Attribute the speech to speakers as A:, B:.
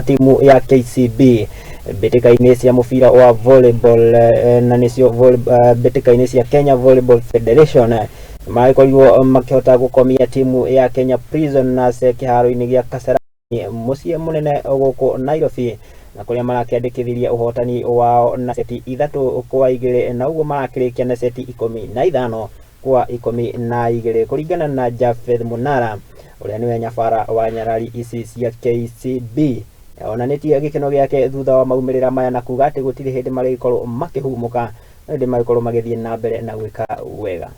A: timu ya KCB mbĩtĩka-inĩ cia mũbira wa volleyball na nĩcio mbĩtĩka-inĩ cia Kenya Volleyball Federation magĩkorirwo makĩhota gũkomia timu ya Kenya Prisoners kĩharo-inĩ gĩa Kasarani mũciĩ mũnene gũkũ Nairobi, na kũrĩa marakĩandĩkithirie ũhotani wao na seti 3-2 na ũguo marakĩrĩkia na seti 15-12 kũringana na Japheth Munara ũrĩa nĩwe nyabara wa nyarari ici cia KCB. Onanĩtie gĩkeno gĩake thutha wa maumĩrĩra maya na kuga atĩ gũtirĩ hĩndĩ marĩkorwo makĩhumũka, hĩndĩ marĩkorwo magĩthiĩ na mbere na gwĩka wega.